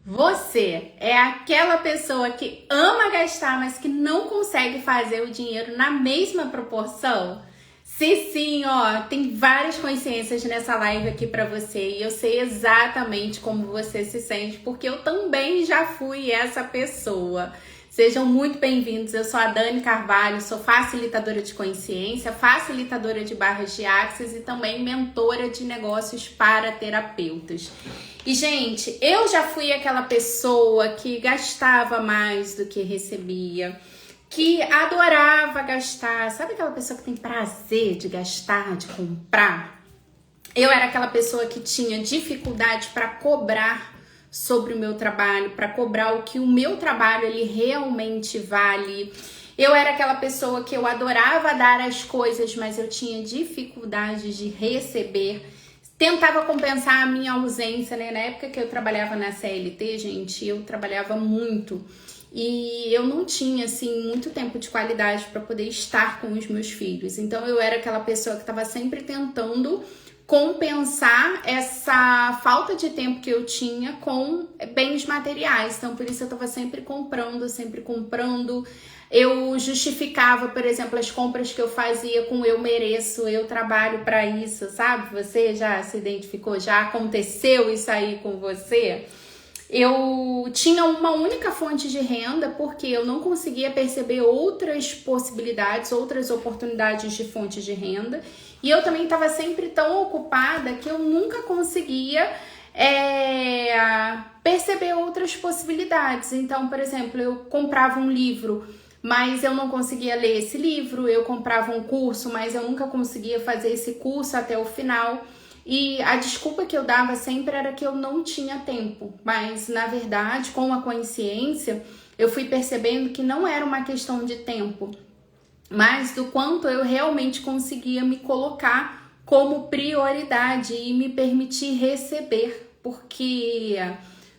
Você é aquela pessoa que ama gastar, mas que não consegue fazer o dinheiro na mesma proporção? Se sim, ó, tem várias consciências nessa live aqui pra você e eu sei exatamente como você se sente, porque eu também já fui essa pessoa. Sejam muito bem-vindos, eu sou a Dani Carvalho, sou facilitadora de consciência, facilitadora de barras de Access e também mentora de negócios para terapeutas. E, gente, eu já fui aquela pessoa que gastava mais do que recebia, que adorava gastar. Sabe aquela pessoa que tem prazer de gastar, de comprar? Eu era aquela pessoa que tinha dificuldade para cobrar sobre o meu trabalho, para cobrar o que o meu trabalho ele realmente vale. Eu era aquela pessoa que eu adorava dar as coisas, mas eu tinha dificuldade de receber. Tentava compensar a minha ausência, né? Na época que eu trabalhava na CLT, gente, eu trabalhava muito. E eu não tinha, assim, muito tempo de qualidade para poder estar com os meus filhos. Então, eu era aquela pessoa que estava sempre tentando compensar essa falta de tempo que eu tinha com bens materiais. Então, por isso eu estava sempre comprando, sempre comprando. Eu justificava, por exemplo, as compras que eu fazia com eu mereço, eu trabalho para isso, sabe? Você já se identificou? Já aconteceu isso aí com você? Eu tinha uma única fonte de renda porque eu não conseguia perceber outras possibilidades, outras oportunidades de fonte de renda. E eu também estava sempre tão ocupada que eu nunca conseguia perceber outras possibilidades. Então, por exemplo, eu comprava um livro, mas eu não conseguia ler esse livro. Eu comprava um curso, mas eu nunca conseguia fazer esse curso até o final. E a desculpa que eu dava sempre era que eu não tinha tempo. Mas, na verdade, com a consciência, eu fui percebendo que não era uma questão de tempo, mas do quanto eu realmente conseguia me colocar como prioridade e me permitir receber. Porque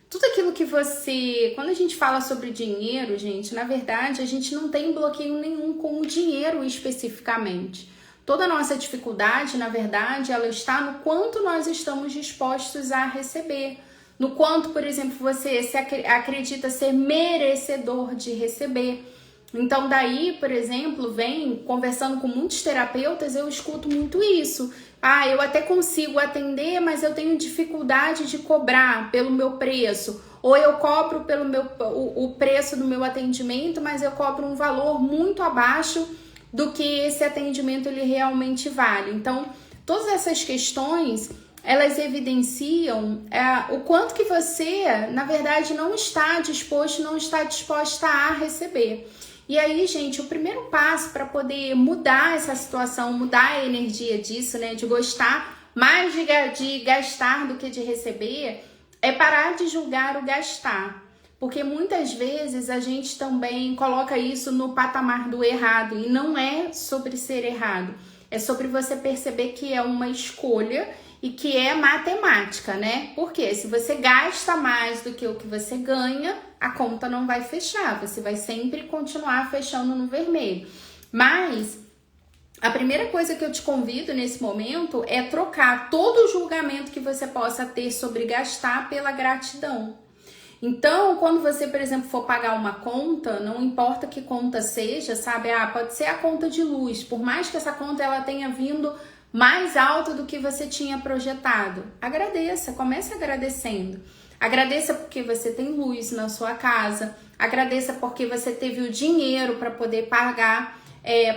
tudo aquilo que você... Quando a gente fala sobre dinheiro, gente, na verdade, a gente não tem bloqueio nenhum com o dinheiro especificamente. Toda a nossa dificuldade, na verdade, ela está no quanto nós estamos dispostos a receber. No quanto, por exemplo, você se acredita ser merecedor de receber. Então, daí, por exemplo, vem conversando com muitos terapeutas, eu escuto muito isso. Ah, eu até consigo atender, mas eu tenho dificuldade de cobrar pelo meu preço. Ou eu cobro pelo o preço do meu atendimento, mas eu cobro um valor muito abaixo do que esse atendimento ele realmente vale. Então, todas essas questões, elas evidenciam o quanto que você, na verdade, não está disposto, não está disposta a receber. E aí, gente, o primeiro passo para poder mudar essa situação, mudar a energia disso, né, de gostar mais de gastar do que de receber, é parar de julgar o gastar. Porque muitas vezes a gente também coloca isso no patamar do errado, e não é sobre ser errado, é sobre você perceber que é uma escolha e que é matemática, né? Porque se você gasta mais do que o que você ganha, a conta não vai fechar, você vai sempre continuar fechando no vermelho. Mas a primeira coisa que eu te convido nesse momento é trocar todo o julgamento que você possa ter sobre gastar pela gratidão. Então, quando você, por exemplo, for pagar uma conta, não importa que conta seja, sabe? Pode ser a conta de luz, por mais que essa conta ela tenha vindo mais alta do que você tinha projetado. Agradeça, comece agradecendo. Agradeça porque você tem luz na sua casa, agradeça porque você teve o dinheiro para poder pagar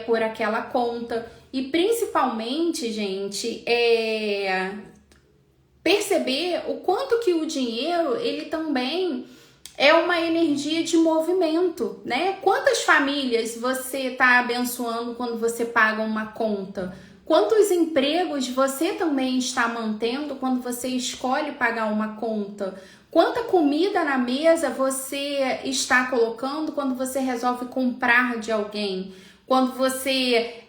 por aquela conta. E principalmente, gente, perceber o quanto que o dinheiro, ele também é uma energia de movimento, né? Quantas famílias você está abençoando quando você paga uma conta? Quantos empregos você também está mantendo quando você escolhe pagar uma conta? Quanta comida na mesa você está colocando quando você resolve comprar de alguém? Quando você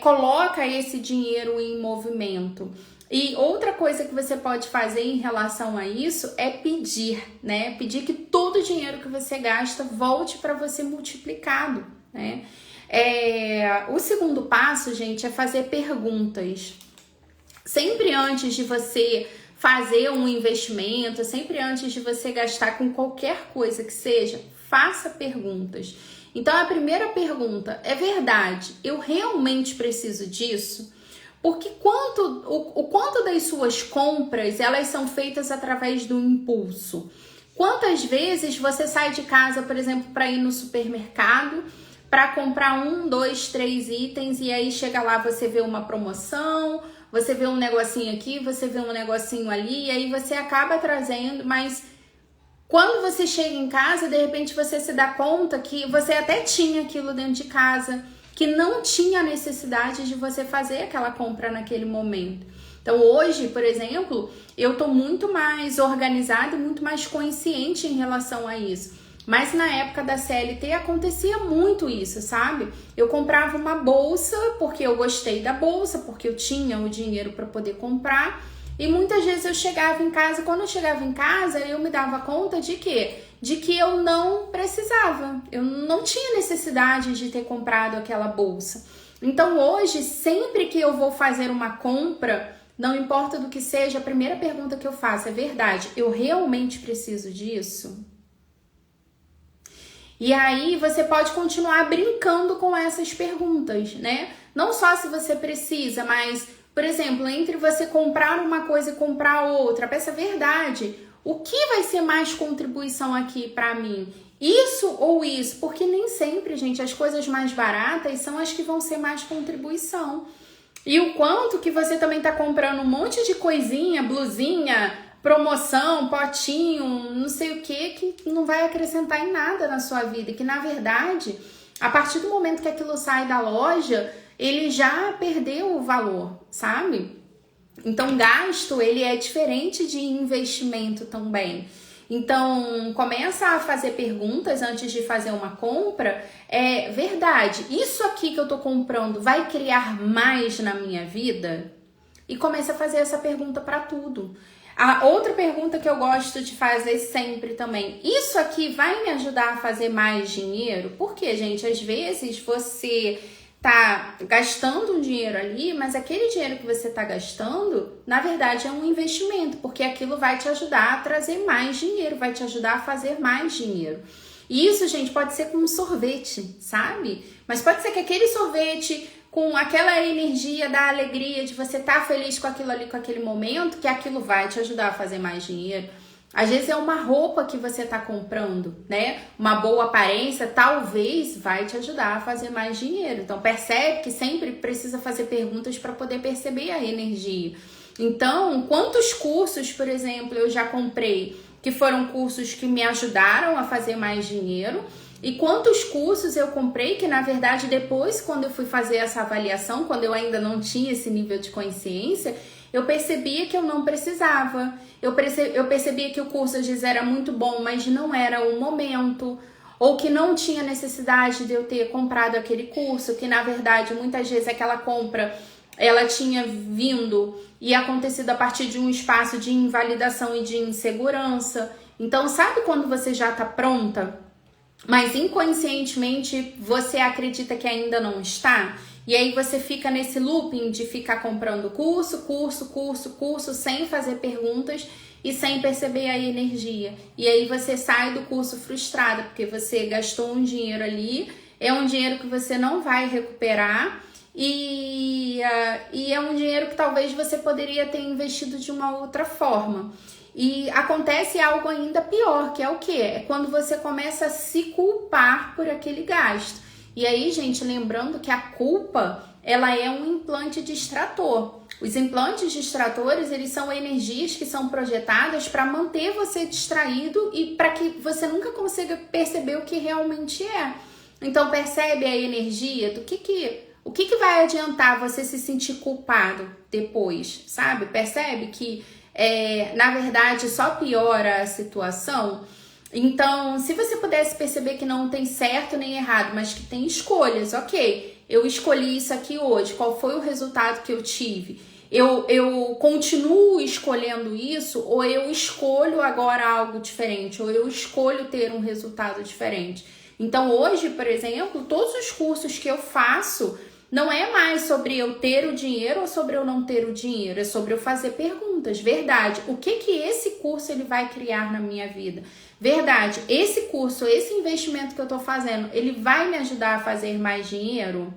coloca esse dinheiro em movimento? E outra coisa que você pode fazer em relação a isso é pedir, né? Pedir que todo o dinheiro que você gasta volte para você multiplicado, né? O segundo passo, gente, é fazer perguntas. Sempre antes de você fazer um investimento, sempre antes de você gastar com qualquer coisa que seja, faça perguntas. Então a primeira pergunta, é verdade, eu realmente preciso disso? Porque o quanto das suas compras, elas são feitas através do impulso? Quantas vezes você sai de casa, por exemplo, para ir no supermercado, para comprar 1, 2, 3 itens e aí chega lá, você vê uma promoção, você vê um negocinho aqui, você vê um negocinho ali e aí você acaba trazendo, mas quando você chega em casa, de repente você se dá conta que você até tinha aquilo dentro de casa, que não tinha necessidade de você fazer aquela compra naquele momento. Então hoje, por exemplo, eu tô muito mais organizada e muito mais consciente em relação a isso. Mas na época da CLT acontecia muito isso, sabe? Eu comprava uma bolsa porque eu gostei da bolsa, porque eu tinha o dinheiro para poder comprar. E muitas vezes eu chegava em casa, quando eu chegava em casa, eu me dava conta de quê? De que eu não precisava, eu não tinha necessidade de ter comprado aquela bolsa. Então hoje, sempre que eu vou fazer uma compra, não importa do que seja, a primeira pergunta que eu faço é verdade, eu realmente preciso disso? E aí você pode continuar brincando com essas perguntas, né? Não só se você precisa, mas, por exemplo, entre você comprar uma coisa e comprar outra, peça verdade. O que vai ser mais contribuição aqui para mim? Isso ou isso? Porque nem sempre, gente, as coisas mais baratas são as que vão ser mais contribuição. E o quanto que você também tá comprando um monte de coisinha, blusinha, promoção, potinho, não sei o que não vai acrescentar em nada na sua vida. Que na verdade, a partir do momento que aquilo sai da loja, ele já perdeu o valor, sabe? Então, gasto, ele é diferente de investimento também. Então, começa a fazer perguntas antes de fazer uma compra. É verdade, isso aqui que eu tô comprando vai criar mais na minha vida? E começa a fazer essa pergunta para tudo. A outra pergunta que eu gosto de fazer sempre também, isso aqui vai me ajudar a fazer mais dinheiro? Porque, gente, às vezes você tá gastando um dinheiro ali, mas aquele dinheiro que você tá gastando, na verdade, é um investimento, porque aquilo vai te ajudar a trazer mais dinheiro, vai te ajudar a fazer mais dinheiro. E isso, gente, pode ser com um sorvete, sabe? Mas pode ser que aquele sorvete, com aquela energia da alegria de você estar feliz com aquilo ali, com aquele momento, que aquilo vai te ajudar a fazer mais dinheiro. Às vezes é uma roupa que você está comprando, né? Uma boa aparência talvez vai te ajudar a fazer mais dinheiro. Então percebe que sempre precisa fazer perguntas para poder perceber a energia. Então, quantos cursos, por exemplo, eu já comprei que foram cursos que me ajudaram a fazer mais dinheiro? E quantos cursos eu comprei que, na verdade, depois, quando eu fui fazer essa avaliação, quando eu ainda não tinha esse nível de consciência, eu percebia que eu não precisava. Eu percebia que o curso, às vezes, era muito bom, mas não era o momento. Ou que não tinha necessidade de eu ter comprado aquele curso, que, na verdade, muitas vezes aquela compra, ela tinha vindo e acontecido a partir de um espaço de invalidação e de insegurança. Então, sabe quando você já está pronta, mas inconscientemente você acredita que ainda não está? E aí você fica nesse looping de ficar comprando curso, sem fazer perguntas e sem perceber a energia. E aí você sai do curso frustrada, porque você gastou um dinheiro ali, é um dinheiro que você não vai recuperar e é um dinheiro que talvez você poderia ter investido de uma outra forma. E acontece algo ainda pior, que é o quê? É quando você começa a se culpar por aquele gasto. E aí, gente, lembrando que a culpa, ela é um implante distrator. Os implantes distratores, eles são energias que são projetadas para manter você distraído e para que você nunca consiga perceber o que realmente é. Então, percebe a energia do o que vai adiantar você se sentir culpado depois, sabe? Percebe que na verdade, só piora a situação. Então, se você pudesse perceber que não tem certo nem errado, mas que tem escolhas, ok, eu escolhi isso aqui hoje, qual foi o resultado que eu tive? Eu continuo escolhendo isso, ou eu escolho agora algo diferente, ou eu escolho ter um resultado diferente? Então, hoje, por exemplo, todos os cursos que eu faço, não é mais sobre eu ter o dinheiro ou sobre eu não ter o dinheiro, é sobre eu fazer perguntas. Verdade, o que que esse curso ele vai criar na minha vida? Verdade, esse curso, esse investimento que eu tô fazendo, ele vai me ajudar a fazer mais dinheiro?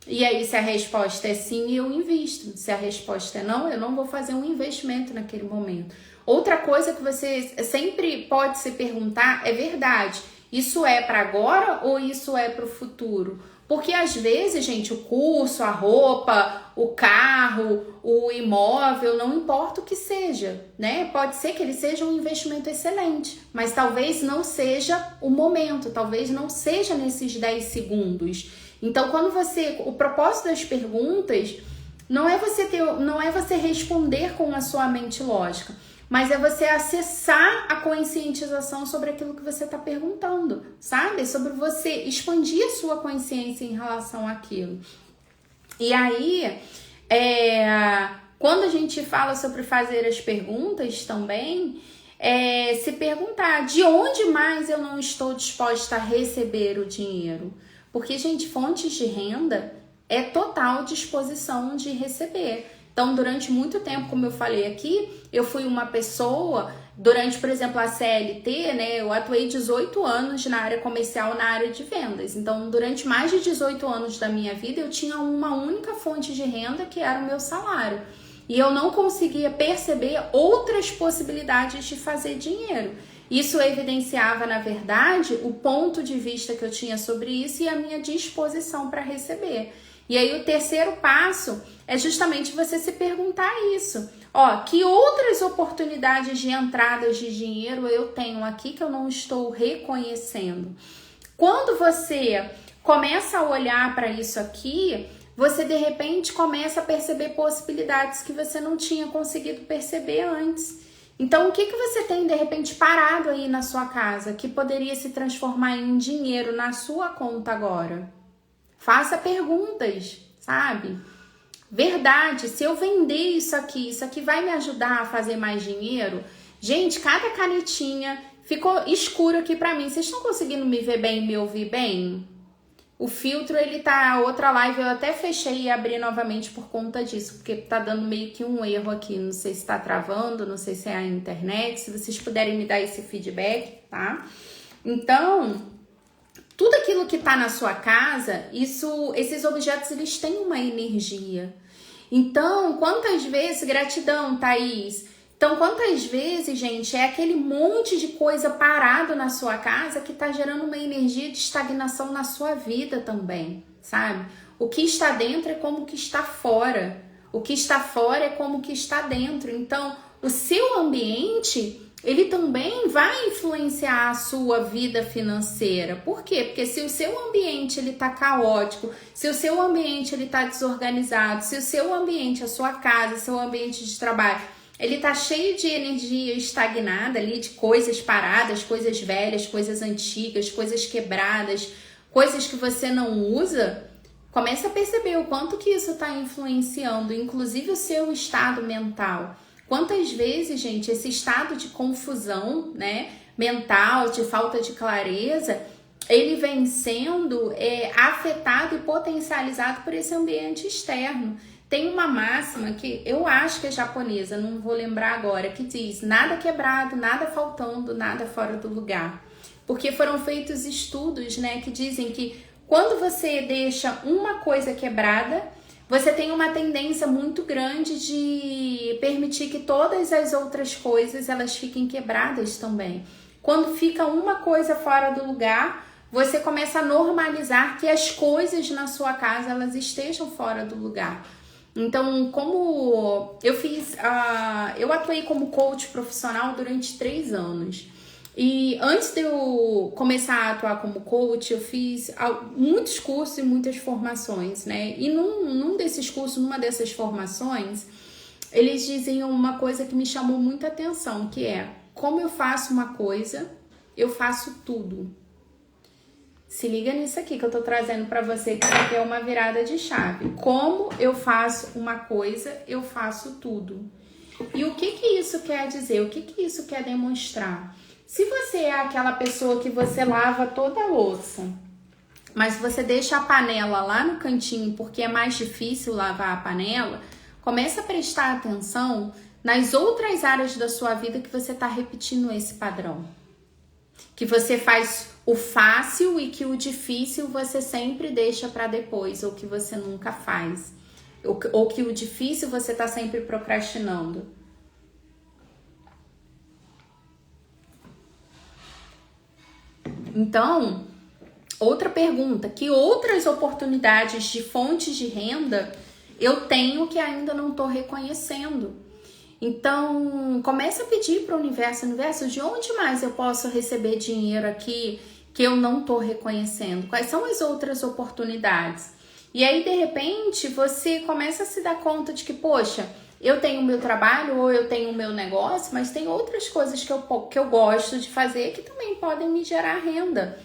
E aí, se a resposta é sim, eu invisto. Se a resposta é não, eu não vou fazer um investimento naquele momento. Outra coisa que você sempre pode se perguntar é: verdade, isso é para agora ou isso é para o futuro? Porque às vezes, gente, o curso, a roupa, o carro, o imóvel, não importa o que seja, né? Pode ser que ele seja um investimento excelente, mas talvez não seja o momento, talvez não seja nesses 10 segundos. Então, o propósito das perguntas não é você responder com a sua mente lógica, mas é você acessar a conscientização sobre aquilo que você está perguntando, sabe? Sobre você expandir a sua consciência em relação àquilo. E aí, quando a gente fala sobre fazer as perguntas também, se perguntar: de onde mais eu não estou disposta a receber o dinheiro? Porque, gente, fontes de renda é total disposição de receber. Então, durante muito tempo, como eu falei aqui, eu fui uma pessoa, durante, por exemplo, a CLT, né, eu atuei 18 anos na área comercial, na área de vendas. Então, durante mais de 18 anos da minha vida, eu tinha uma única fonte de renda, que era o meu salário. E eu não conseguia perceber outras possibilidades de fazer dinheiro. Isso evidenciava, na verdade, o ponto de vista que eu tinha sobre isso e a minha disposição para receber. E aí o terceiro passo é justamente você se perguntar isso. Que outras oportunidades de entradas de dinheiro eu tenho aqui que eu não estou reconhecendo? Quando você começa a olhar para isso aqui, você de repente começa a perceber possibilidades que você não tinha conseguido perceber antes. Então, o que você tem de repente parado aí na sua casa que poderia se transformar em dinheiro na sua conta agora? Faça perguntas, sabe? Verdade, se eu vender isso aqui vai me ajudar a fazer mais dinheiro? Gente, cada canetinha ficou escuro aqui pra mim. Vocês estão conseguindo me ver bem, me ouvir bem? O filtro, ele tá... Outra live eu até fechei e abri novamente por conta disso, porque tá dando meio que um erro aqui. Não sei se tá travando, não sei se é a internet. Se vocês puderem me dar esse feedback, tá? Então, tudo aquilo que tá na sua casa, esses objetos, eles têm uma energia. Então, quantas vezes... Gratidão, Thaís. Então, quantas vezes, gente, é aquele monte de coisa parado na sua casa que tá gerando uma energia de estagnação na sua vida também, sabe? O que está dentro é como o que está fora. O que está fora é como o que está dentro. Então, o seu ambiente, ele também vai influenciar a sua vida financeira. Por quê? Porque se o seu ambiente ele tá caótico, se o seu ambiente ele tá desorganizado, se o seu ambiente, a sua casa, seu ambiente de trabalho, ele tá cheio de energia estagnada ali, de coisas paradas, coisas velhas, coisas antigas, coisas quebradas, coisas que você não usa, começa a perceber o quanto que isso tá influenciando, inclusive o seu estado mental. Quantas vezes, gente, esse estado de confusão, né, mental, de falta de clareza, ele vem sendo afetado e potencializado por esse ambiente externo. Tem uma máxima que eu acho que é japonesa, não vou lembrar agora, que diz: nada quebrado, nada faltando, nada fora do lugar. Porque foram feitos estudos, né, que dizem que quando você deixa uma coisa quebrada, você tem uma tendência muito grande de permitir que todas as outras coisas elas fiquem quebradas também. Quando fica uma coisa fora do lugar, você começa a normalizar que as coisas na sua casa elas estejam fora do lugar. Então, como eu atuei como coach profissional durante 3 anos. E antes de eu começar a atuar como coach, eu fiz muitos cursos e muitas formações, né? E num desses cursos, numa dessas formações, eles diziam uma coisa que me chamou muita atenção, que é: como eu faço uma coisa, eu faço tudo. Se liga nisso aqui que eu tô trazendo pra você, que isso aqui é uma virada de chave. Como eu faço uma coisa, eu faço tudo. E o que isso quer dizer? O que isso quer demonstrar? Se você é aquela pessoa que você lava toda a louça, mas você deixa a panela lá no cantinho porque é mais difícil lavar a panela, começa a prestar atenção nas outras áreas da sua vida que você está repetindo esse padrão. Que você faz o fácil e que o difícil você sempre deixa para depois, ou que você nunca faz. Ou que o difícil você está sempre procrastinando. Então, outra pergunta, que outras oportunidades de fontes de renda eu tenho que ainda não estou reconhecendo? Então, começa a pedir para o universo, de onde mais eu posso receber dinheiro aqui que eu não estou reconhecendo? Quais são as outras oportunidades? E aí, de repente, você começa a se dar conta de que, poxa, eu tenho o meu trabalho ou eu tenho o meu negócio, mas tem outras coisas que eu gosto de fazer que também podem me gerar renda.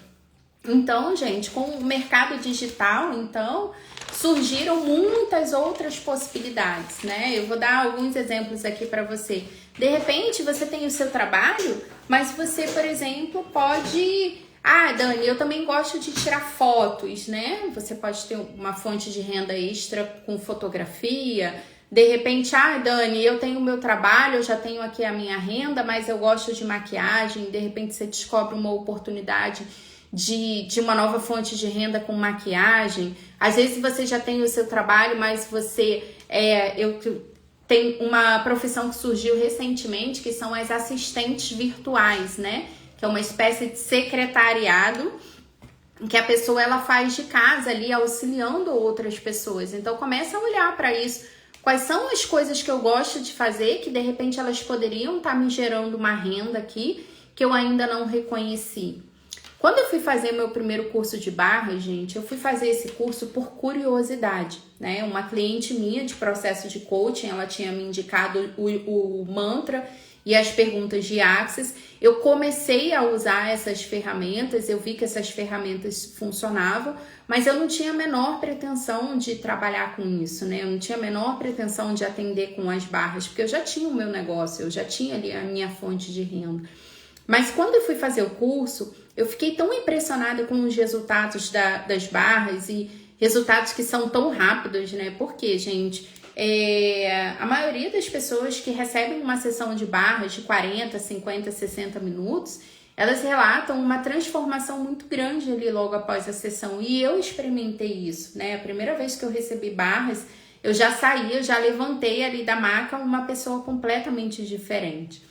Então, gente, com o mercado digital, então, surgiram muitas outras possibilidades, né? Eu vou dar alguns exemplos aqui para você. De repente, você tem o seu trabalho, mas você, por exemplo, pode... Ah, Dani, eu também gosto de tirar fotos, né? Você pode ter uma fonte de renda extra com fotografia. De repente, Dani, eu tenho o meu trabalho, eu já tenho aqui a minha renda, mas eu gosto de maquiagem. De repente, você descobre uma oportunidade de uma nova fonte de renda com maquiagem. Às vezes você já tem o seu trabalho, mas você tem uma profissão que surgiu recentemente, que são as assistentes virtuais, né? Que é uma espécie de secretariado que a pessoa ela faz de casa ali, auxiliando outras pessoas. Então começa a olhar para isso. Quais são as coisas que eu gosto de fazer, que de repente elas poderiam estar me gerando uma renda aqui, que eu ainda não reconheci. Quando eu fui fazer meu primeiro curso de barras, gente, eu fui fazer esse curso por curiosidade, né? Uma cliente minha de processo de coaching, ela tinha me indicado o mantra e as perguntas de Axis. Eu comecei a usar essas ferramentas, eu vi que essas ferramentas funcionavam, mas eu não tinha a menor pretensão de trabalhar com isso, né? Eu não tinha a menor pretensão de atender com as barras, porque eu já tinha o meu negócio, eu já tinha ali a minha fonte de renda. Mas quando eu fui fazer o curso, eu fiquei tão impressionada com os resultados das barras e resultados que são tão rápidos, né? Porque, gente, a maioria das pessoas que recebem uma sessão de barras de 40, 50, 60 minutos, elas relatam uma transformação muito grande ali logo após a sessão. E eu experimentei isso, né? A primeira vez que eu recebi barras, eu já saí, eu já levantei ali da maca uma pessoa completamente diferente.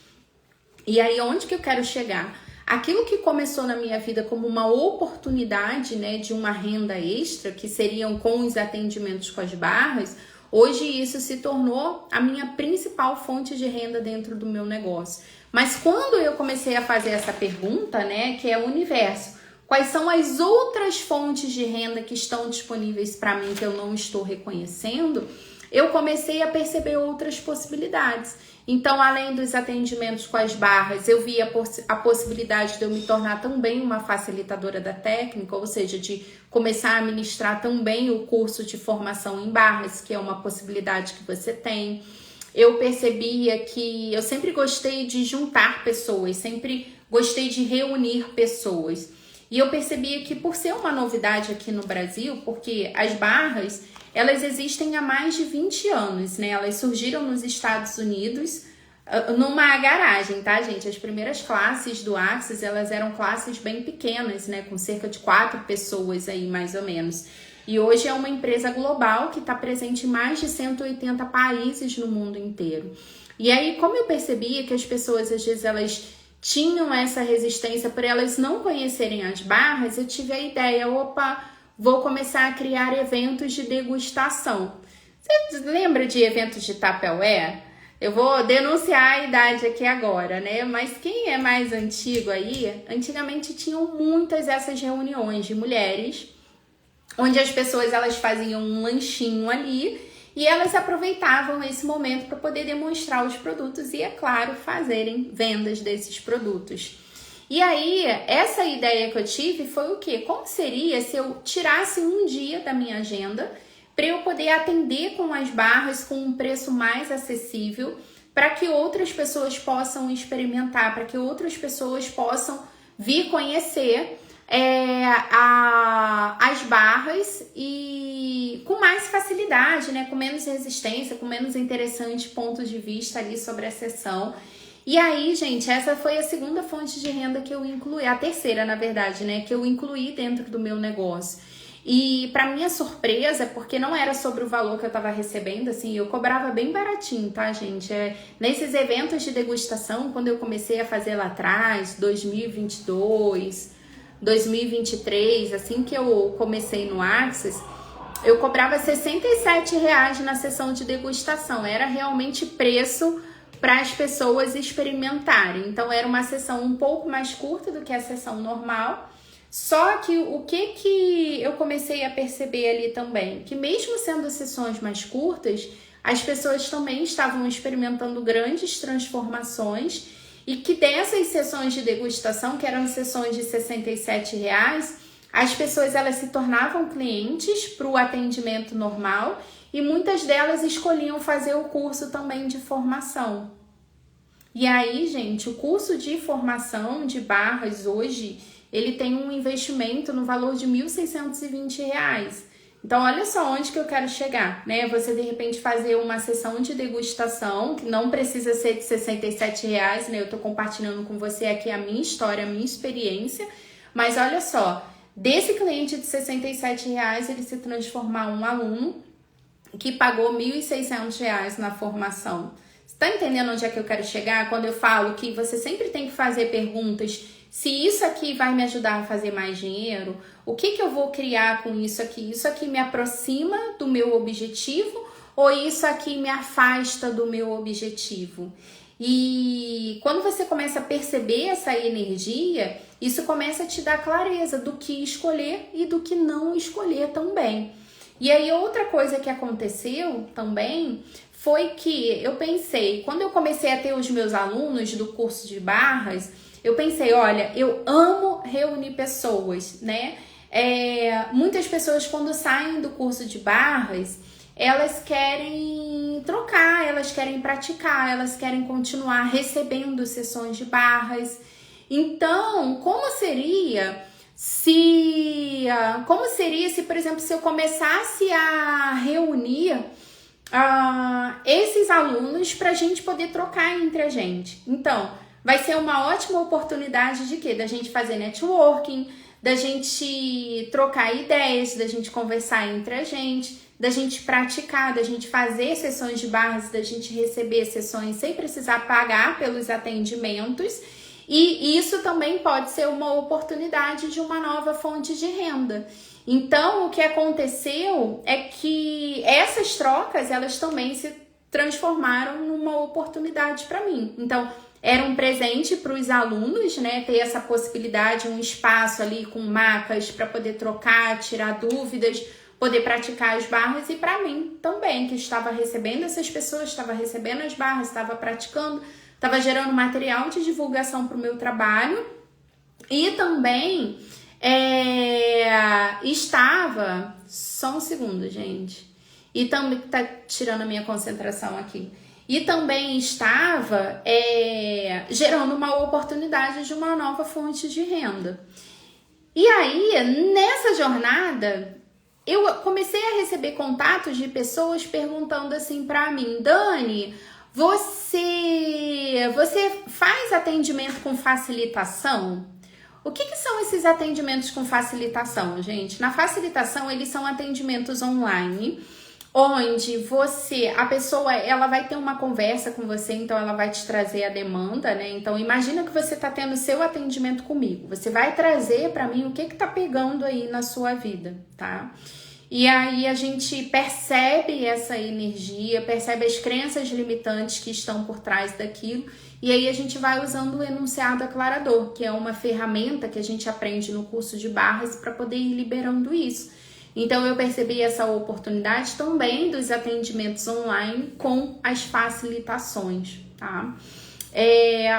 E aí, onde que eu quero chegar? Aquilo que começou na minha vida como uma oportunidade, né, de uma renda extra, que seriam com os atendimentos com as barras, hoje isso se tornou a minha principal fonte de renda dentro do meu negócio. Mas quando eu comecei a fazer essa pergunta, né, que é o universo, quais são as outras fontes de renda que estão disponíveis para mim que eu não estou reconhecendo, eu comecei a perceber outras possibilidades. Então, além dos atendimentos com as barras, eu vi a possibilidade de eu me tornar também uma facilitadora da técnica, ou seja, de começar a ministrar também o curso de formação em barras, que é uma possibilidade que você tem. Eu percebia que eu sempre gostei de juntar pessoas, sempre gostei de reunir pessoas. E eu percebia que por ser uma novidade aqui no Brasil, porque as barras, elas existem há mais de 20 anos, né? Elas surgiram nos Estados Unidos numa garagem, tá, gente? As primeiras classes do Axis, elas eram classes bem pequenas, né? Com cerca de 4 pessoas aí, mais ou menos. E hoje é uma empresa global que está presente em mais de 180 países no mundo inteiro. E aí, como eu percebia que as pessoas, às vezes, elas tinham essa resistência por elas não conhecerem as barras, eu tive a ideia, vou começar a criar eventos de degustação. Você lembra de eventos de Tupperware? Eu vou denunciar a idade aqui agora, né? Mas quem é mais antigo aí, antigamente tinham muitas essas reuniões de mulheres, onde as pessoas elas faziam um lanchinho ali e elas aproveitavam esse momento para poder demonstrar os produtos e, é claro, fazerem vendas desses produtos. E aí, essa ideia que eu tive foi o quê? Como seria se eu tirasse um dia da minha agenda para eu poder atender com as barras com um preço mais acessível, para que outras pessoas possam experimentar, para que outras pessoas possam vir conhecer as barras e com mais facilidade, né? Com menos resistência, com menos interessante pontos de vista ali sobre a sessão. E aí, gente, essa foi a segunda fonte de renda que eu incluí, a terceira, na verdade, né? Que eu incluí dentro do meu negócio. E para minha surpresa, porque não era sobre o valor que eu tava recebendo, assim, eu cobrava bem baratinho, tá, gente? Nesses eventos de degustação, quando eu comecei a fazer lá atrás, 2022, 2023, assim que eu comecei no Access, eu cobrava R$67 na sessão de degustação. Era realmente preço para as pessoas experimentarem. Então era uma sessão um pouco mais curta do que a sessão normal. Só que o que eu comecei a perceber ali também, que mesmo sendo sessões mais curtas, as pessoas também estavam experimentando grandes transformações e que dessas sessões de degustação, que eram sessões de R$67, as pessoas elas se tornavam clientes para o atendimento normal e muitas delas escolhiam fazer o curso também de formação. E aí, gente, o curso de formação de barras hoje, ele tem um investimento no valor de R$1.620. Então, olha só onde que eu quero chegar, né? Você, de repente, fazer uma sessão de degustação, que não precisa ser de R$67, né? Eu tô compartilhando com você aqui a minha história, a minha experiência. Mas olha só, desse cliente de R$67, ele se transformar um aluno que pagou R$1.600 na formação. Você tá entendendo onde é que eu quero chegar? Quando eu falo que você sempre tem que fazer perguntas: se isso aqui vai me ajudar a fazer mais dinheiro, o que eu vou criar com isso aqui? Isso aqui me aproxima do meu objetivo ou isso aqui me afasta do meu objetivo? E quando você começa a perceber essa energia, isso começa a te dar clareza do que escolher e do que não escolher também. E aí outra coisa que aconteceu também foi que eu pensei, quando eu comecei a ter os meus alunos do curso de barras, eu pensei, olha, eu amo reunir pessoas, né? Muitas pessoas quando saem do curso de barras, elas querem trocar, elas querem praticar, elas querem continuar recebendo sessões de barras. Então, como seria se, por exemplo, se eu começasse a reunir esses alunos para a gente poder trocar entre a gente? Então, vai ser uma ótima oportunidade de quê? Da gente fazer networking, da gente trocar ideias, da gente conversar entre a gente, da gente praticar, da gente fazer sessões de barras, da gente receber sessões sem precisar pagar pelos atendimentos. E isso também pode ser uma oportunidade de uma nova fonte de renda. Então, o que aconteceu é que essas trocas, elas também se transformaram numa oportunidade para mim. Então, era um presente para os alunos, né? Ter essa possibilidade, um espaço ali com macas para poder trocar, tirar dúvidas, poder praticar as barras. E para mim também, que estava recebendo essas pessoas, estava recebendo as barras, estava praticando, estava gerando material de divulgação para o meu trabalho. E também estava... Só um segundo, gente. E também tá tirando a minha concentração aqui. E também estava gerando uma oportunidade de uma nova fonte de renda. E aí, nessa jornada, eu comecei a receber contatos de pessoas perguntando assim para mim: Dani, você faz atendimento com facilitação? O que são esses atendimentos com facilitação, gente? Na facilitação, eles são atendimentos online, onde a pessoa, ela vai ter uma conversa com você, então ela vai te trazer a demanda, né? Então, imagina que você tá tendo seu atendimento comigo. Você vai trazer para mim o que tá pegando aí na sua vida, tá? E aí a gente percebe essa energia, percebe as crenças limitantes que estão por trás daquilo, e aí a gente vai usando o enunciado aclarador, que é uma ferramenta que a gente aprende no curso de barras para poder ir liberando isso. Então, eu percebi essa oportunidade também dos atendimentos online com as facilitações, tá?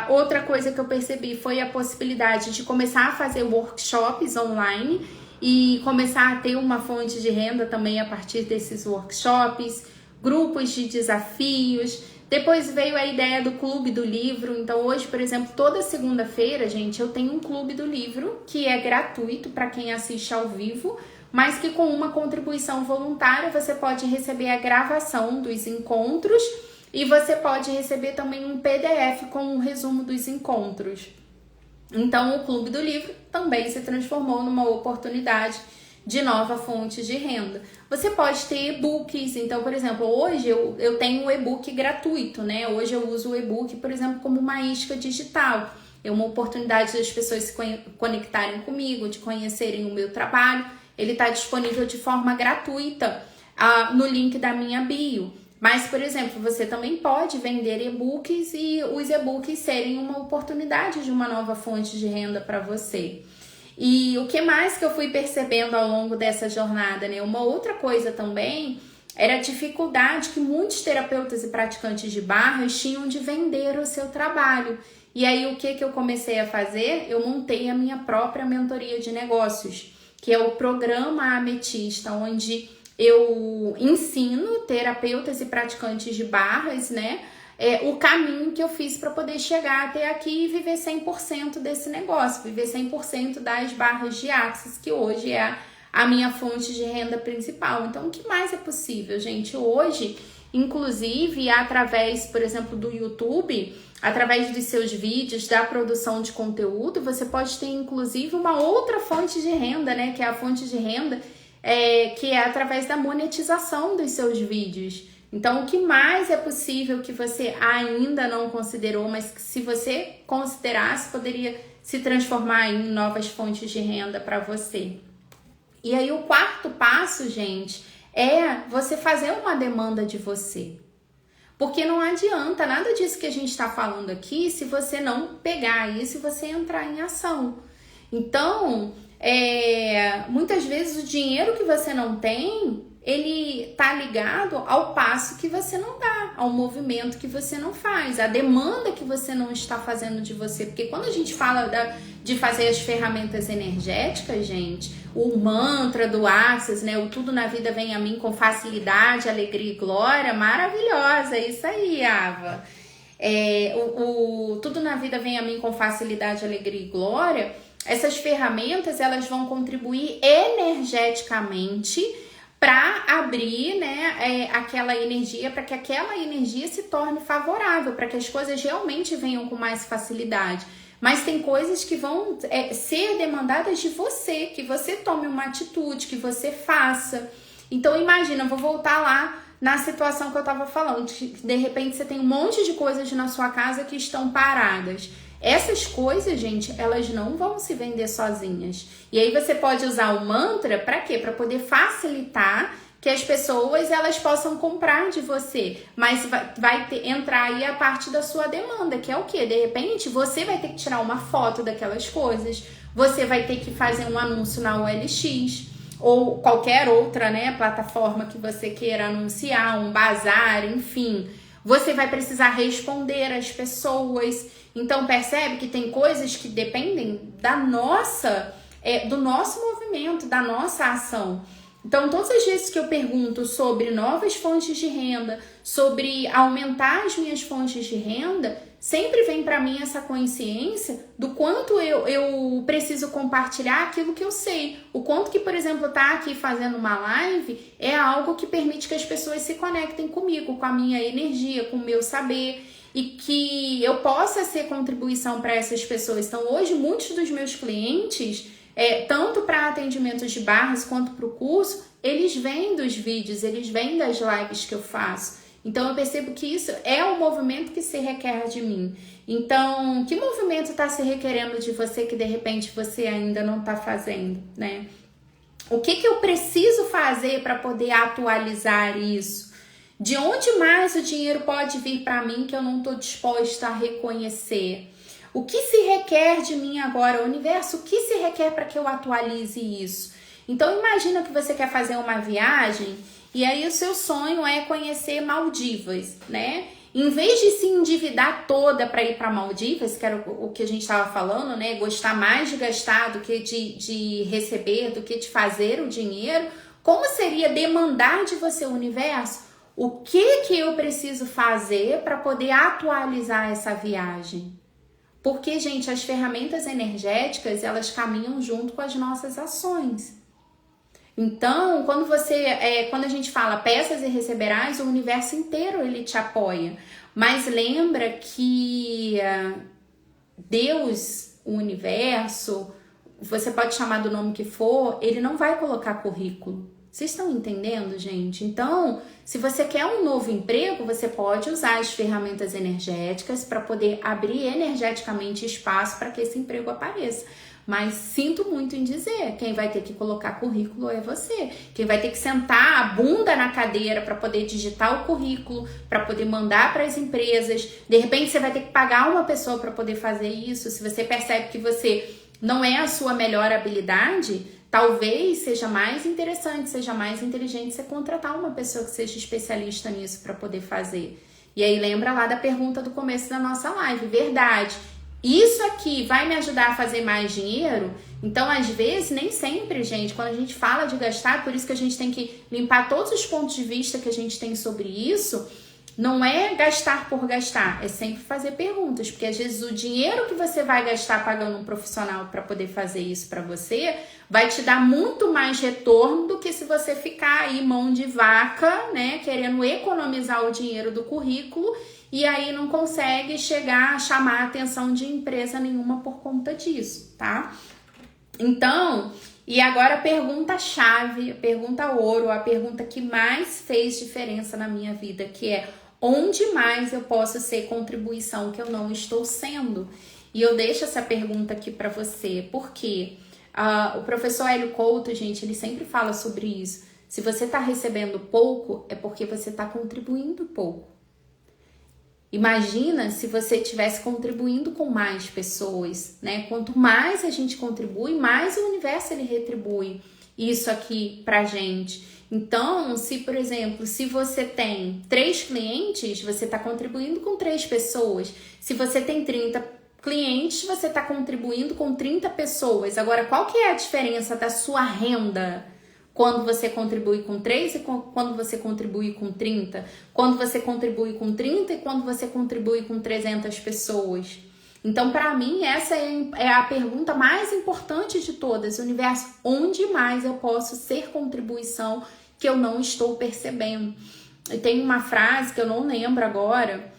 Outra coisa que eu percebi foi a possibilidade de começar a fazer workshops online e começar a ter uma fonte de renda também a partir desses workshops, grupos de desafios, Depois veio a ideia do clube do livro. Então hoje, por exemplo, toda segunda-feira, gente, eu tenho um clube do livro que é gratuito para quem assiste ao vivo, mas que com uma contribuição voluntária você pode receber a gravação dos encontros e você pode receber também um PDF com um resumo dos encontros. Então o clube do livro também se transformou numa oportunidade de nova fonte de renda. Você pode ter e-books. Então, por exemplo, hoje eu tenho um e-book gratuito, né? Hoje eu uso o e-book, por exemplo, como uma isca digital. É uma oportunidade das pessoas se conectarem comigo, de conhecerem o meu trabalho. Ele está disponível de forma gratuita no link da minha bio. Mas, por exemplo, você também pode vender e-books e os e-books serem uma oportunidade de uma nova fonte de renda para você. E o que mais que eu fui percebendo ao longo dessa jornada, né? Uma outra coisa também era a dificuldade que muitos terapeutas e praticantes de barras tinham de vender o seu trabalho. E aí o que eu comecei a fazer? Eu montei a minha própria mentoria de negócios, que é o programa Ametista, onde eu ensino terapeutas e praticantes de barras, né? O caminho que eu fiz para poder chegar até aqui e viver 100% desse negócio, viver 100% das barras de Axis, que hoje é a minha fonte de renda principal. Então, o que mais é possível, gente? Hoje, inclusive, através, por exemplo, do YouTube, através dos seus vídeos, da produção de conteúdo, você pode ter, inclusive, uma outra fonte de renda, né? Que é a fonte de renda que é através da monetização dos seus vídeos. Então, o que mais é possível que você ainda não considerou, mas que se você considerasse, poderia se transformar em novas fontes de renda para você. E aí, o quarto passo, gente, é você fazer uma demanda de você. Porque não adianta nada disso que a gente está falando aqui se você não pegar isso e você entrar em ação. Então, muitas vezes o dinheiro que você não tem, ele tá ligado ao passo que você não dá, ao movimento que você não faz, à demanda que você não está fazendo de você. Porque quando a gente fala de fazer as ferramentas energéticas, gente, o mantra do Axis, né? O tudo na vida vem a mim com facilidade, alegria e glória, maravilhosa, é isso aí, Ava. O tudo na vida vem a mim com facilidade, alegria e glória. Essas ferramentas, elas vão contribuir energeticamente para abrir, né, aquela energia, para que aquela energia se torne favorável, para que as coisas realmente venham com mais facilidade. Mas tem coisas que vão ser demandadas de você, que você tome uma atitude, que você faça. Então imagina, eu vou voltar lá na situação que eu estava falando, de repente você tem um monte de coisas na sua casa que estão paradas. Essas coisas, gente, elas não vão se vender sozinhas. E aí você pode usar o mantra para quê? Para poder facilitar que as pessoas elas possam comprar de você. Mas vai entrar aí a parte da sua demanda, que é o quê? De repente, você vai ter que tirar uma foto daquelas coisas, você vai ter que fazer um anúncio na OLX ou qualquer outra, né, plataforma que você queira anunciar, um bazar, enfim. Você vai precisar responder às pessoas. Então, percebe que tem coisas que dependem da do nosso movimento, da nossa ação. Então, todas as vezes que eu pergunto sobre novas fontes de renda, sobre aumentar as minhas fontes de renda, sempre vem para mim essa consciência do quanto eu preciso compartilhar aquilo que eu sei. O quanto que, por exemplo, estar aqui fazendo uma live é algo que permite que as pessoas se conectem comigo, com a minha energia, com o meu saber, e que eu possa ser contribuição para essas pessoas. Então, hoje, muitos dos meus clientes, tanto para atendimentos de barras quanto para o curso, eles vêm dos vídeos, eles vêm das lives que eu faço. Então, eu percebo que isso é um movimento que se requer de mim. Então, que movimento está se requerendo de você que, de repente, você ainda não está fazendo, né? O que eu preciso fazer para poder atualizar isso? De onde mais o dinheiro pode vir para mim que eu não estou disposta a reconhecer? O que se requer de mim agora, o universo, o que se requer para que eu atualize isso? Então imagina que você quer fazer uma viagem e aí o seu sonho é conhecer Maldivas, né? Em vez de se endividar toda para ir para Maldivas, que era o que a gente estava falando, né? Gostar mais de gastar do que de receber, do que de fazer o dinheiro, como seria demandar de você o universo? O que eu preciso fazer para poder atualizar essa viagem? Porque, gente, as ferramentas energéticas, elas caminham junto com as nossas ações. Então, quando a gente fala peças e receberás, o universo inteiro ele te apoia. Mas lembra que Deus, o universo, você pode chamar do nome que for, ele não vai colocar currículo. Vocês estão entendendo, gente? Então, se você quer um novo emprego, você pode usar as ferramentas energéticas para poder abrir energeticamente espaço para que esse emprego apareça. Mas sinto muito em dizer, quem vai ter que colocar currículo é você. Quem vai ter que sentar a bunda na cadeira para poder digitar o currículo, para poder mandar para as empresas. De repente você vai ter que pagar uma pessoa para poder fazer isso. Se você percebe que você não é a sua melhor habilidade, talvez seja mais interessante, seja mais inteligente você contratar uma pessoa que seja especialista nisso para poder fazer. E aí lembra lá da pergunta do começo da nossa live, verdade. Isso aqui vai me ajudar a fazer mais dinheiro? Então, às vezes, nem sempre, gente, quando a gente fala de gastar, por isso que a gente tem que limpar todos os pontos de vista que a gente tem sobre isso, não é gastar por gastar, é sempre fazer perguntas, porque às vezes o dinheiro que você vai gastar pagando um profissional para poder fazer isso para você, vai te dar muito mais retorno do que se você ficar aí mão de vaca, né, querendo economizar o dinheiro do currículo e aí não consegue chegar a chamar a atenção de empresa nenhuma por conta disso, tá? Então, e agora a pergunta-chave, a pergunta ouro, a pergunta que mais fez diferença na minha vida, que é: onde mais eu posso ser contribuição que eu não estou sendo? E eu deixo essa pergunta aqui para você, porque o professor Hélio Couto, gente, ele sempre fala sobre isso. Se você está recebendo pouco, é porque você está contribuindo pouco. Imagina se você estivesse contribuindo com mais pessoas, né? Quanto mais a gente contribui, mais o universo ele retribui isso aqui pra gente. Então, se, por exemplo, se você tem 3 clientes, você está contribuindo com 3 pessoas. Se você tem 30 clientes, você está contribuindo com 30 pessoas. Agora, qual que é a diferença da sua renda quando você contribui com 3 e quando você contribui com 30? Quando você contribui com 30 e quando você contribui com 300 pessoas? Então, para mim, essa é a pergunta mais importante de todas. Universo, onde mais eu posso ser contribuição que eu não estou percebendo? E tem uma frase que eu não lembro agora,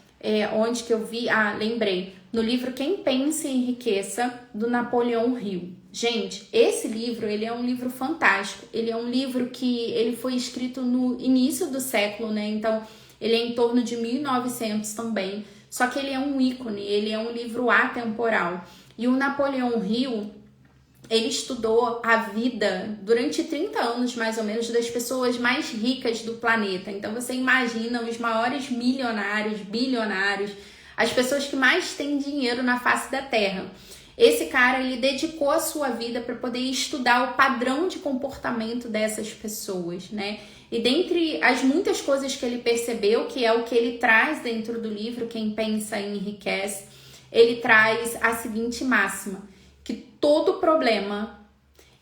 onde que eu vi, lembrei, no livro Quem Pensa e Enriqueça, do Napoleão Hill. Gente, esse livro, ele é um livro fantástico. Ele é um livro que ele foi escrito no início do século, né? Então, ele é em torno de 1900 também. Só que ele é um ícone, ele é um livro atemporal. E o Napoleão Hill, ele estudou a vida durante 30 anos, mais ou menos, das pessoas mais ricas do planeta. Então, você imagina os maiores milionários, bilionários, as pessoas que mais têm dinheiro na face da Terra. Esse cara, ele dedicou a sua vida para poder estudar o padrão de comportamento dessas pessoas, né? E dentre as muitas coisas que ele percebeu, que é o que ele traz dentro do livro Quem Pensa e Enriquece, ele traz a seguinte máxima, que todo problema,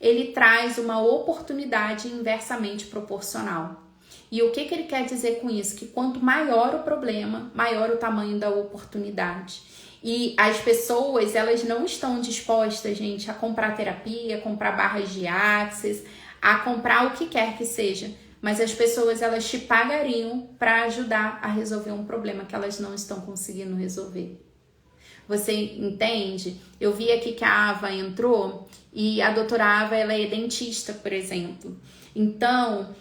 ele traz uma oportunidade inversamente proporcional. E o que ele quer dizer com isso? Que quanto maior o problema, maior o tamanho da oportunidade. E as pessoas, elas não estão dispostas, gente, a comprar terapia, a comprar barras de Access, a comprar o que quer que seja. Mas as pessoas, elas te pagariam para ajudar a resolver um problema que elas não estão conseguindo resolver. Você entende? Eu vi aqui que a Ava entrou e a doutora Ava, ela é dentista, por exemplo. Então,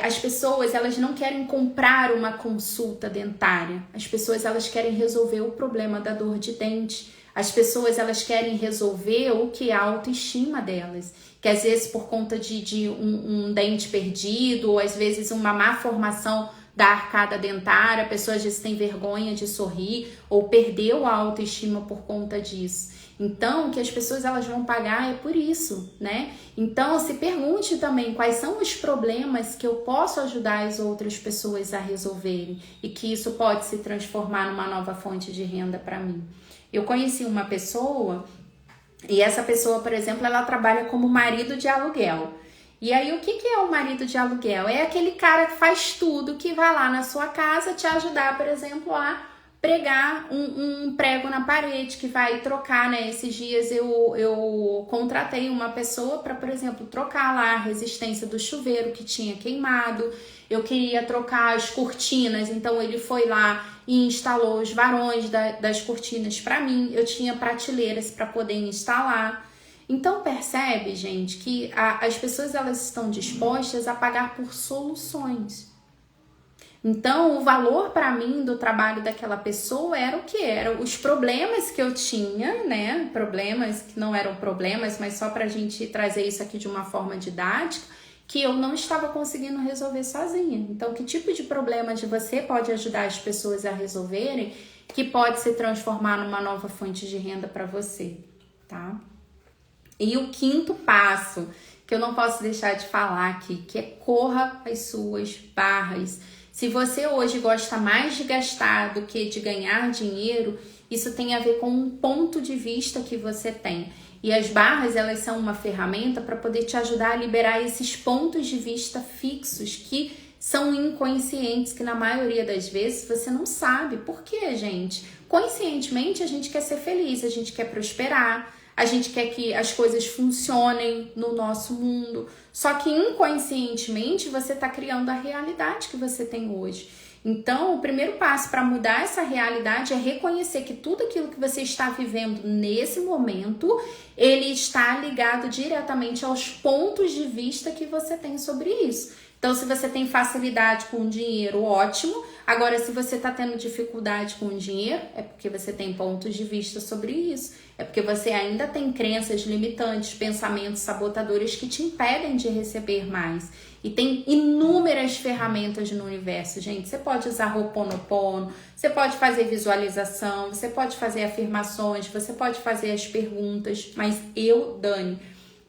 as pessoas, elas não querem comprar uma consulta dentária. As pessoas, elas querem resolver o problema da dor de dente. As pessoas, elas querem resolver o que é a autoestima delas. Que às vezes por conta de um dente perdido, ou às vezes uma má formação da arcada dentária, a pessoa às vezes tem vergonha de sorrir, ou perdeu a autoestima por conta disso. Então, o que as pessoas elas vão pagar é por isso, né? Então, se pergunte também quais são os problemas que eu posso ajudar as outras pessoas a resolverem e que isso pode se transformar numa nova fonte de renda para mim. Eu conheci uma pessoa e essa pessoa, por exemplo, ela trabalha como marido de aluguel. E aí, o que é o marido de aluguel? É aquele cara que faz tudo, que vai lá na sua casa te ajudar, por exemplo, a pregar um prego na parede, que vai trocar, né? Esses dias eu contratei uma pessoa para, por exemplo, trocar lá a resistência do chuveiro que tinha queimado. Eu queria trocar as cortinas, então ele foi lá e instalou os varões das cortinas para mim. Eu tinha prateleiras para poder instalar. Então percebe, gente, que as pessoas elas estão dispostas a pagar por soluções. Então, o valor para mim do trabalho daquela pessoa era o que era, os problemas que eu tinha, né? Problemas que não eram problemas, mas só para a gente trazer isso aqui de uma forma didática, que eu não estava conseguindo resolver sozinha. Então, que tipo de problemas você pode ajudar as pessoas a resolverem que pode se transformar numa nova fonte de renda para você, tá? E o quinto passo, que eu não posso deixar de falar aqui, que é corra as suas barras. Se você hoje gosta mais de gastar do que de ganhar dinheiro, isso tem a ver com um ponto de vista que você tem. E as barras, elas são uma ferramenta para poder te ajudar a liberar esses pontos de vista fixos que são inconscientes, que na maioria das vezes você não sabe. Por quê, gente? Conscientemente a gente quer ser feliz, a gente quer prosperar, a gente quer que as coisas funcionem no nosso mundo. Só que inconscientemente você está criando a realidade que você tem hoje. Então, o primeiro passo para mudar essa realidade é reconhecer que tudo aquilo que você está vivendo nesse momento, ele está ligado diretamente aos pontos de vista que você tem sobre isso. Então, se você tem facilidade com o dinheiro, ótimo. Agora, se você está tendo dificuldade com o dinheiro, é porque você tem pontos de vista sobre isso. É porque você ainda tem crenças limitantes, pensamentos sabotadores que te impedem de receber mais. E tem inúmeras ferramentas no universo, gente. Você pode usar Ho'oponopono, você pode fazer visualização, você pode fazer afirmações, você pode fazer as perguntas. Mas Dani,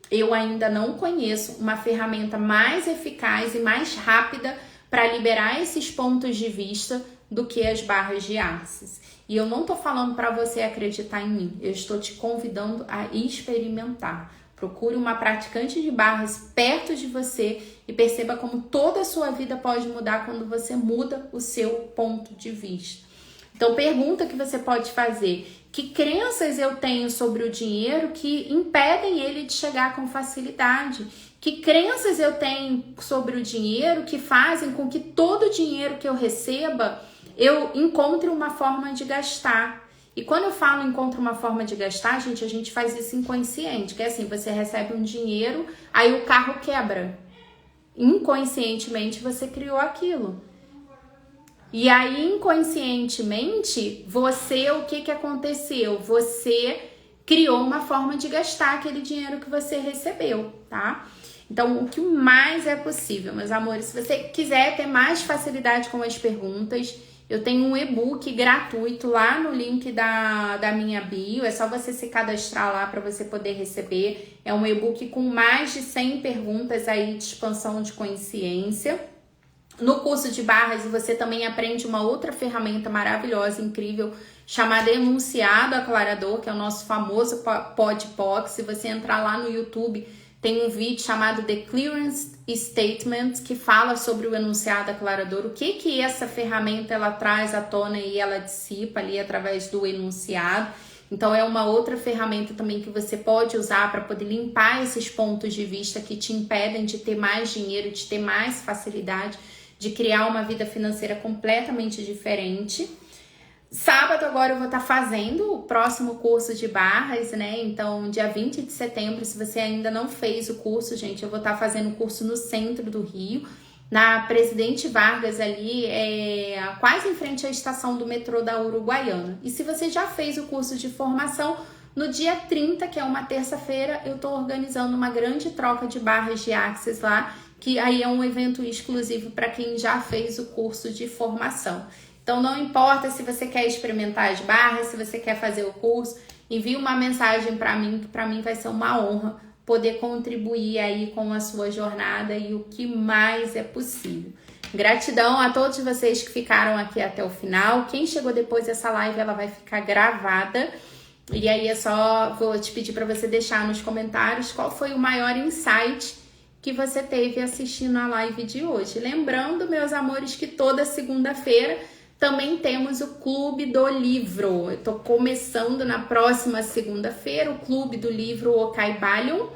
eu ainda não conheço uma ferramenta mais eficaz e mais rápida para liberar esses pontos de vista do que as barras de Axis. E eu não tô falando para você acreditar em mim, eu estou te convidando a experimentar. Procure uma praticante de barras perto de você e perceba como toda a sua vida pode mudar quando você muda o seu ponto de vista. Então, pergunta que você pode fazer: que crenças eu tenho sobre o dinheiro que impedem ele de chegar com facilidade? Que crenças eu tenho sobre o dinheiro que fazem com que todo o dinheiro que eu receba eu encontre uma forma de gastar? E quando eu falo encontre uma forma de gastar, gente, a gente faz isso inconsciente, que é assim, você recebe um dinheiro, aí o carro quebra. Inconscientemente você criou aquilo. E aí, inconscientemente, o que aconteceu? Você criou uma forma de gastar aquele dinheiro que você recebeu, tá? Então, o que mais é possível, meus amores, se você quiser ter mais facilidade com as perguntas, eu tenho um e-book gratuito lá no link da minha bio. É só você se cadastrar lá para você poder receber. É um e-book com mais de 100 perguntas aí de expansão de consciência. No curso de barras você também aprende uma outra ferramenta maravilhosa, incrível, chamada Enunciado Aclarador, que é o nosso famoso PodPoc. Se você entrar lá no YouTube, tem um vídeo chamado The Clearance Statement, que fala sobre o enunciado aclarador, o que essa ferramenta ela traz à tona e ela dissipa ali através do enunciado. Então é uma outra ferramenta também que você pode usar para poder limpar esses pontos de vista que te impedem de ter mais dinheiro, de ter mais facilidade, de criar uma vida financeira completamente diferente. Sábado agora eu vou estar fazendo o próximo curso de barras, né? Então, dia 20 de setembro, se você ainda não fez o curso, gente, eu vou estar fazendo o curso no centro do Rio, na Presidente Vargas ali, quase em frente à estação do metrô da Uruguaiana. E se você já fez o curso de formação, no dia 30, que é uma terça-feira, eu estou organizando uma grande troca de barras de Axis lá, que aí é um evento exclusivo para quem já fez o curso de formação. Então, não importa se você quer experimentar as barras, se você quer fazer o curso, envie uma mensagem para mim, que para mim vai ser uma honra poder contribuir aí com a sua jornada e o que mais é possível. Gratidão a todos vocês que ficaram aqui até o final. Quem chegou depois dessa live, ela vai ficar gravada. E aí vou te pedir para você deixar nos comentários qual foi o maior insight que você teve assistindo a live de hoje. Lembrando, meus amores, que toda segunda-feira também temos o Clube do Livro. Eu tô começando na próxima segunda-feira o Clube do Livro Ocaibalion,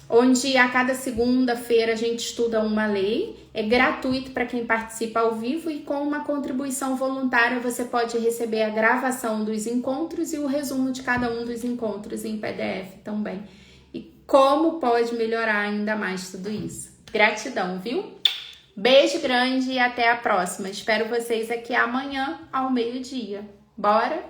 onde a cada segunda-feira a gente estuda uma lei. É gratuito para quem participa ao vivo e com uma contribuição voluntária você pode receber a gravação dos encontros e o resumo de cada um dos encontros em PDF também. E como pode melhorar ainda mais tudo isso. Gratidão, viu? Beijo grande e até a próxima. Espero vocês aqui amanhã ao meio-dia. Bora?